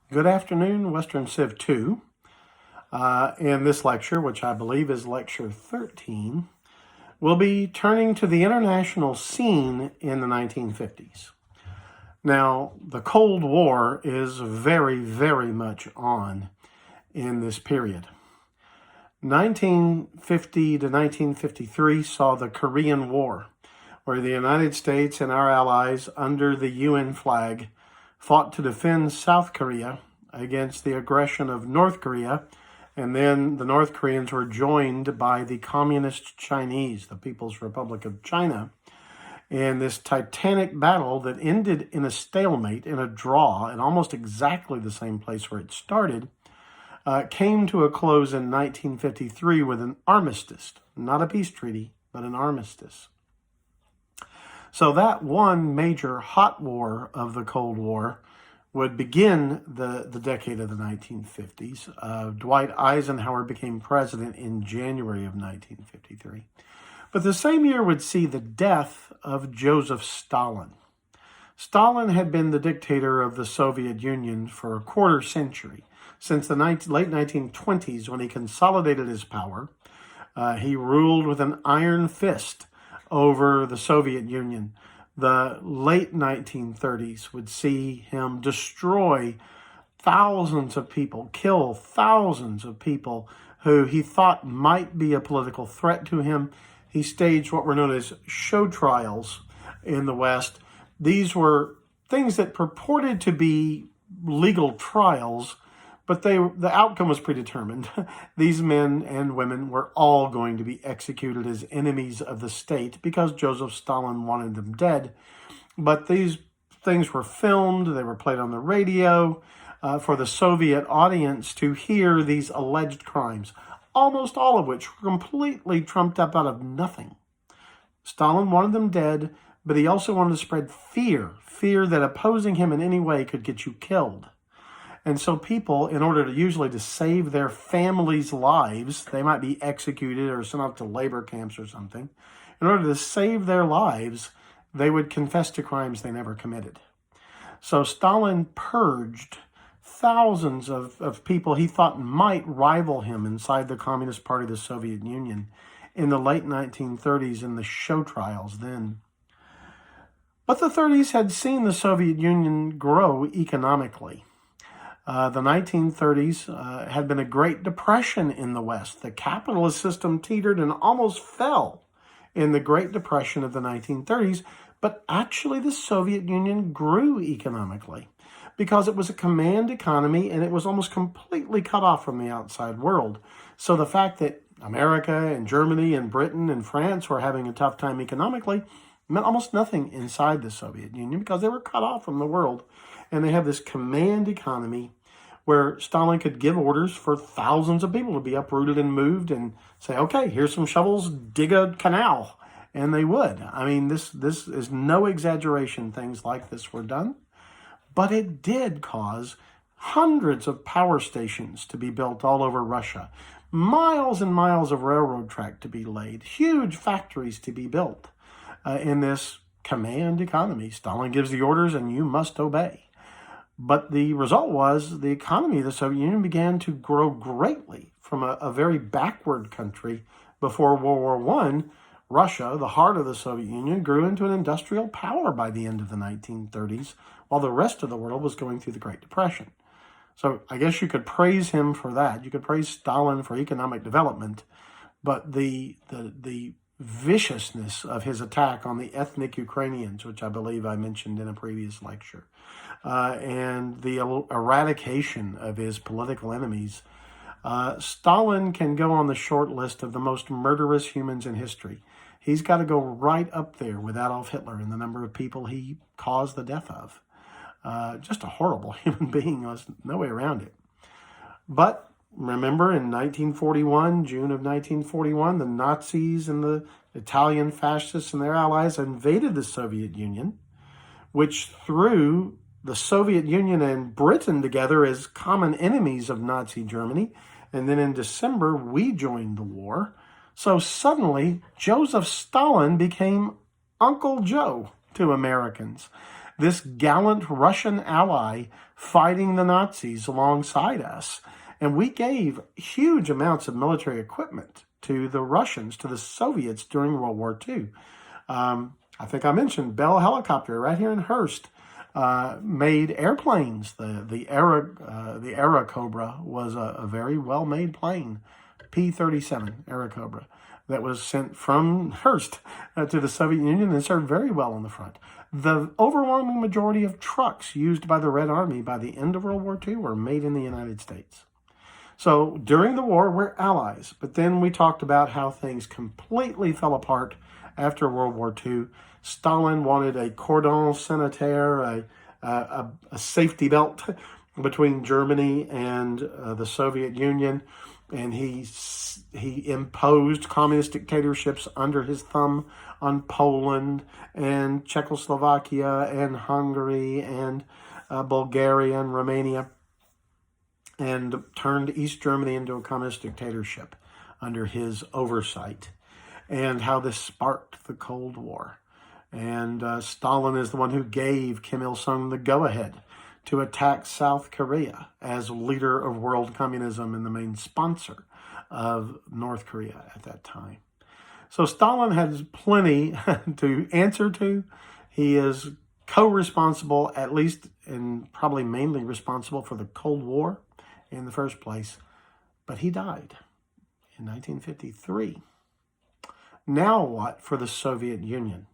Good afternoon, Western Civ 2. In this lecture, which I believe is lecture 13, we'll be turning to the international scene in the 1950s. Now, the Cold War is very, very much on in this period. 1950 to 1953 saw the Korean War, where the United States and our allies under the UN flag fought to defend South Korea against the aggression of North Korea, and then the North Koreans were joined by the Communist Chinese, the People's Republic of China, in this titanic battle that ended in a stalemate, in a draw, in almost exactly the same place where it started, came to a close in 1953 with an armistice, not a peace treaty, but an armistice. So that one major hot war of the Cold War would begin the decade of the 1950s. Dwight Eisenhower became president in January of 1953. But the same year would see the death of Joseph Stalin. Stalin had been the dictator of the Soviet Union for a quarter century, since the late 1920s when he consolidated his power. He ruled with an iron fist over the Soviet Union. The late 1930s would see him destroy thousands of people, kill thousands of people who he thought might be a political threat to him. He staged what were known as show trials in the West. These were things that purported to be legal trials, but the outcome was predetermined. These men and women were all going to be executed as enemies of the state because Joseph Stalin wanted them dead. But these things were filmed, they were played on the radio for the Soviet audience to hear these alleged crimes, almost all of which were completely trumped up out of nothing. Stalin wanted them dead, but he also wanted to spread fear that opposing him in any way could get you killed. And so people, in order to save their families' lives, they might be executed or sent out to labor camps or something. In order to save their lives, they would confess to crimes they never committed. So Stalin purged thousands of people he thought might rival him inside the Communist Party of the Soviet Union in the late 1930s in the show trials then. But the 30s had seen the Soviet Union grow economically. The 1930s had been a Great Depression in the West. The capitalist system teetered and almost fell in the Great Depression of the 1930s, but actually the Soviet Union grew economically because it was a command economy and it was almost completely cut off from the outside world. So the fact that America and Germany and Britain and France were having a tough time economically meant almost nothing inside the Soviet Union because they were cut off from the world. And they have this command economy where Stalin could give orders for thousands of people to be uprooted and moved and say, okay, here's some shovels, dig a canal. And they would. I mean, this is no exaggeration. Things like this were done. But it did cause hundreds of power stations to be built all over Russia, miles and miles of railroad track to be laid, huge factories to be built in this command economy. Stalin gives the orders and you must obey. But the result was the economy of the Soviet Union began to grow greatly from a very backward country before World War I. Russia, the heart of the Soviet Union, grew into an industrial power by the end of the 1930s, while the rest of the world was going through the Great Depression. So I guess you could praise him for that. You could praise Stalin for economic development, but the viciousness of his attack on the ethnic Ukrainians, which I believe I mentioned in a previous lecture, and the eradication of his political enemies, Stalin can go on the short list of the most murderous humans in history. He's got to go right up there with Adolf Hitler in the number of people he caused the death of. Just a horrible human being. There's no way around it. But remember, in 1941, June of 1941, the Nazis and the Italian fascists and their allies invaded the Soviet Union, which threw the Soviet Union and Britain together as common enemies of Nazi Germany. And then in December, we joined the war. So suddenly, Joseph Stalin became Uncle Joe to Americans. this gallant Russian ally fighting the Nazis alongside us. And we gave huge amounts of military equipment to the Russians, to the Soviets during World War II. I think I mentioned Bell Helicopter right here in Hearst made airplanes. The Airacobra was a very well-made plane, P-37 Airacobra, that was sent from Hearst to the Soviet Union and served very well on the front. The overwhelming majority of trucks used by the Red Army by the end of World War II were made in the United States. So during the war, we're allies. But then we talked about how things completely fell apart after World War II. Stalin wanted a cordon sanitaire, a safety belt between Germany and the Soviet Union. And he imposed communist dictatorships under his thumb on Poland and Czechoslovakia and Hungary and Bulgaria and Romania, and turned East Germany into a communist dictatorship under his oversight, and how this sparked the Cold War. And Stalin is the one who gave Kim Il-sung the go-ahead to attack South Korea as leader of world communism and the main sponsor of North Korea at that time. So Stalin has plenty to answer to. He is co-responsible, at least, and probably mainly responsible for the Cold War in the first place. But he died in 1953. Now what for the Soviet Union?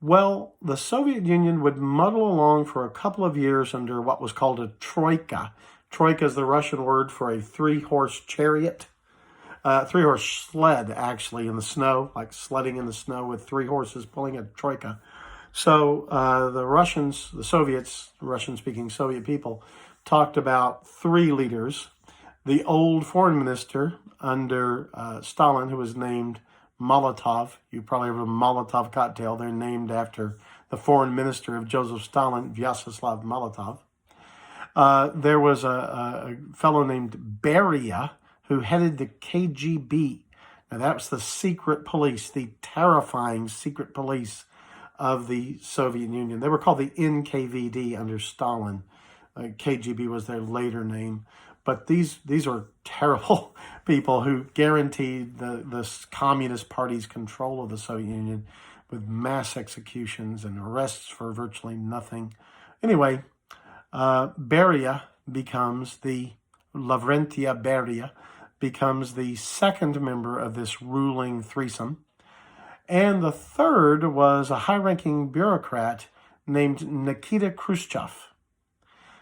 Well, the Soviet Union would muddle along for a couple of years under what was called a Troika. Troika is the Russian word for a three-horse chariot. Three-horse sled, actually, in the snow, like sledding in the snow with three horses pulling a troika. So the Russians, the Soviets, Russian-speaking Soviet people, talked about three leaders. The old foreign minister under Stalin, who was named Molotov. You probably have a Molotov cocktail. They're named after the foreign minister of Joseph Stalin, Vyacheslav Molotov. There was a fellow named Beria, who headed the KGB. Now, that was the secret police, the terrifying secret police of the Soviet Union. They were called the NKVD under Stalin. KGB was their later name. But these are terrible people who guaranteed the Communist Party's control of the Soviet Union with mass executions and arrests for virtually nothing. Anyway, Beria becomes Lavrentia Beria becomes the second member of this ruling threesome. And the third was a high-ranking bureaucrat named Nikita Khrushchev.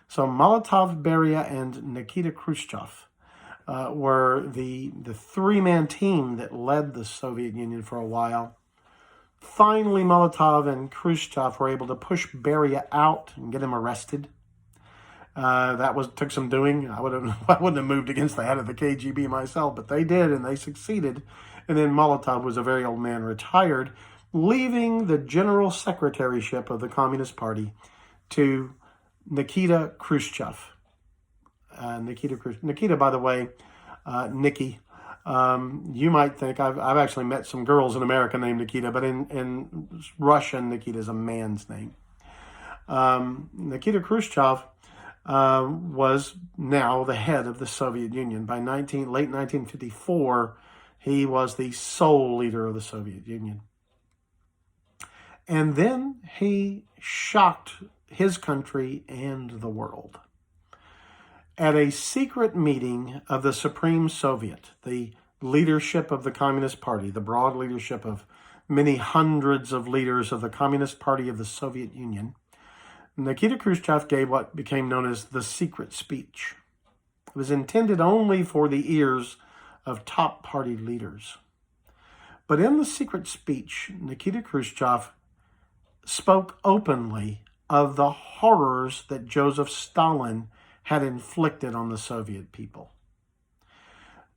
So Molotov, Beria, and Nikita Khrushchev were the three-man team that led the Soviet Union for a while. Finally, Molotov and Khrushchev were able to push Beria out and get him arrested. That took some doing. I wouldn't have moved against the head of the KGB myself, but they did, and they succeeded. And then Molotov was a very old man, retired, leaving the general secretaryship of the Communist Party to Nikita Khrushchev. Nikita, by the way, Nikki. You might think I've actually met some girls in America named Nikita, but in Russian, Nikita is a man's name. Nikita Khrushchev was now the head of the Soviet Union. By late 1954, he was the sole leader of the Soviet Union. And then he shocked his country and the world. At a secret meeting of the Supreme Soviet, the leadership of the Communist Party, the broad leadership of many hundreds of leaders of the Communist Party of the Soviet Union, Nikita Khrushchev gave what became known as the secret speech. It was intended only for the ears of top party leaders. But in the secret speech, Nikita Khrushchev spoke openly of the horrors that Joseph Stalin had inflicted on the Soviet people.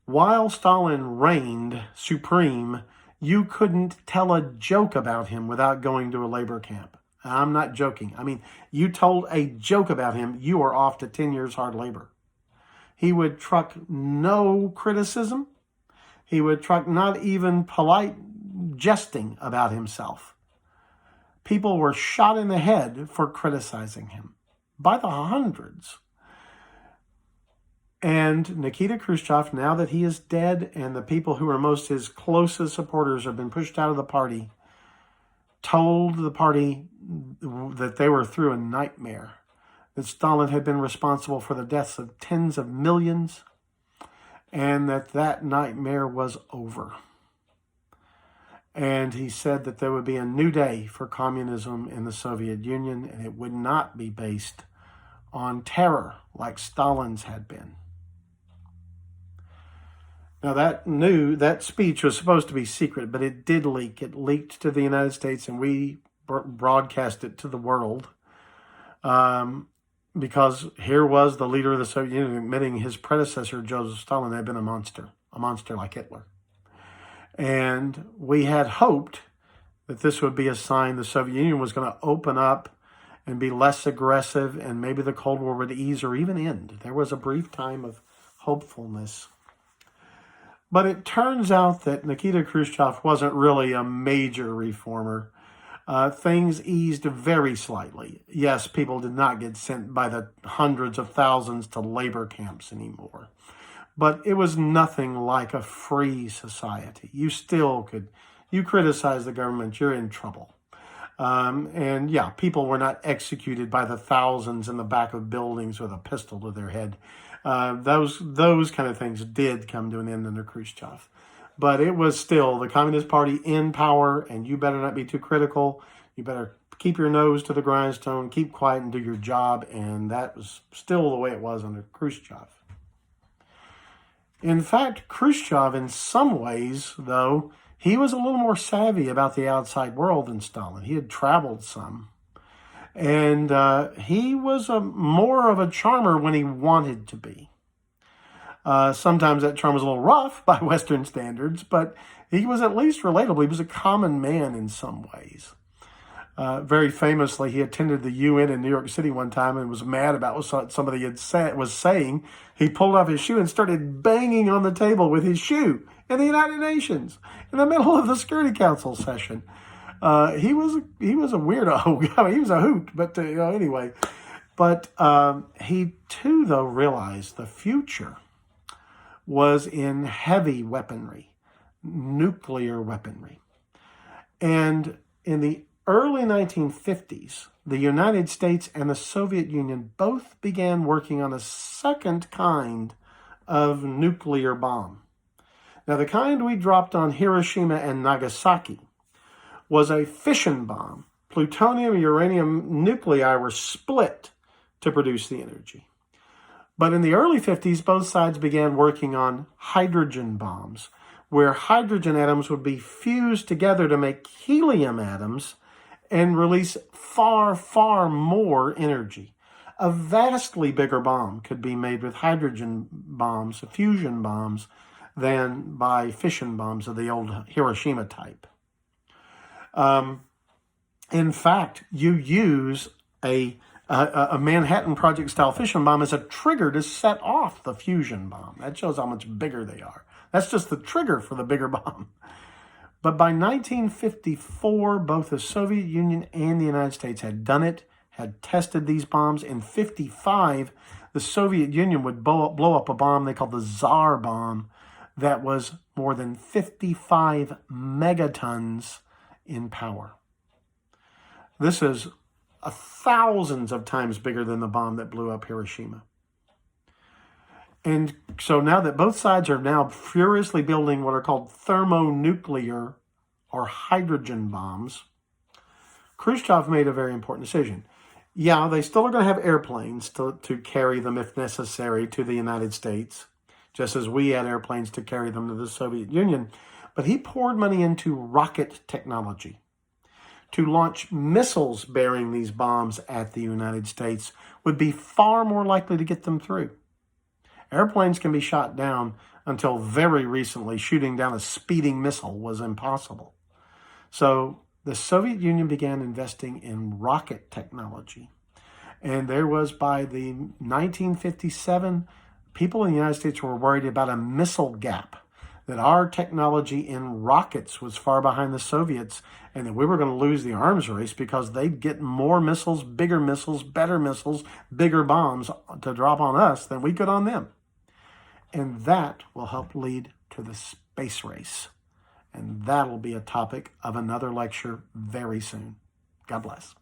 While Stalin reigned supreme, you couldn't tell a joke about him without going to a labor camp. I'm not joking. I mean, you told a joke about him, you are off to 10 years hard labor. He would truck no criticism. He would truck not even polite jesting about himself. People were shot in the head for criticizing him by the hundreds. And Nikita Khrushchev, now that he is dead and the people who are most his closest supporters have been pushed out of the party, told the party that they were through a nightmare, that Stalin had been responsible for the deaths of tens of millions, and that nightmare was over. And he said that there would be a new day for communism in the Soviet Union, and it would not be based on terror like Stalin's had been. Now that speech was supposed to be secret, but it did leak. It leaked to the United States, and we broadcast it to the world. Because here was the leader of the Soviet Union admitting his predecessor, Joseph Stalin, had been a monster like Hitler. And we had hoped that this would be a sign the Soviet Union was going to open up and be less aggressive, and maybe the Cold War would ease or even end. There was a brief time of hopefulness. But it turns out that Nikita Khrushchev wasn't really a major reformer. Things eased very slightly. Yes, people did not get sent by the hundreds of thousands to labor camps anymore. But it was nothing like a free society. You criticize the government, you're in trouble. And yeah, people were not executed by the thousands in the back of buildings with a pistol to their head. Those kind of things did come to an end under Khrushchev. But it was still the Communist Party in power, and you better not be too critical. You better keep your nose to the grindstone, keep quiet and do your job. And that was still the way it was under Khrushchev. In fact, Khrushchev, in some ways, though, he was a little more savvy about the outside world than Stalin. He had traveled some. And he was more of a charmer when he wanted to be. Sometimes that charm was a little rough by Western standards, but he was at least relatable. He was a common man in some ways. Very famously, he attended the UN in New York City one time and was mad about what somebody was saying. He pulled off his shoe and started banging on the table with his shoe in the United Nations in the middle of the Security Council session. He was a weirdo. I mean, he was a hoot, but anyway. But he too, though, realized the future was in heavy weaponry, nuclear weaponry. And in the early 1950s, the United States and the Soviet Union both began working on a second kind of nuclear bomb. Now, the kind we dropped on Hiroshima and Nagasaki was a fission bomb. Plutonium and uranium nuclei were split to produce the energy. But in the early 50s, both sides began working on hydrogen bombs, where hydrogen atoms would be fused together to make helium atoms and release far, far more energy. A vastly bigger bomb could be made with hydrogen bombs, fusion bombs, than by fission bombs of the old Hiroshima type. In fact, you use a Manhattan Project style fission bomb as a trigger to set off the fusion bomb. That shows how much bigger they are. That's just the trigger for the bigger bomb. But by 1954, both the Soviet Union and the United States had done it, had tested these bombs. In 1955, the Soviet Union would blow up a bomb they called the Tsar bomb that was more than 55 megatons in power. This is thousands of times bigger than the bomb that blew up Hiroshima. And so now that both sides are now furiously building what are called thermonuclear or hydrogen bombs, Khrushchev made a very important decision. Yeah, they still are going to have airplanes to carry them if necessary to the United States, just as we had airplanes to carry them to the Soviet Union. But he poured money into rocket technology to launch missiles bearing these bombs at the United States would be far more likely to get them through. Airplanes can be shot down. Until very recently, shooting down a speeding missile was impossible. So the Soviet Union began investing in rocket technology. And there was, by the 1957, people in the United States were worried about a missile gap. that our technology in rockets was far behind the Soviets, and that we were going to lose the arms race because they'd get more missiles, better missiles, bigger bombs to drop on us than we could on them. And that will help lead to the space race. And that'll be a topic of another lecture very soon. God bless.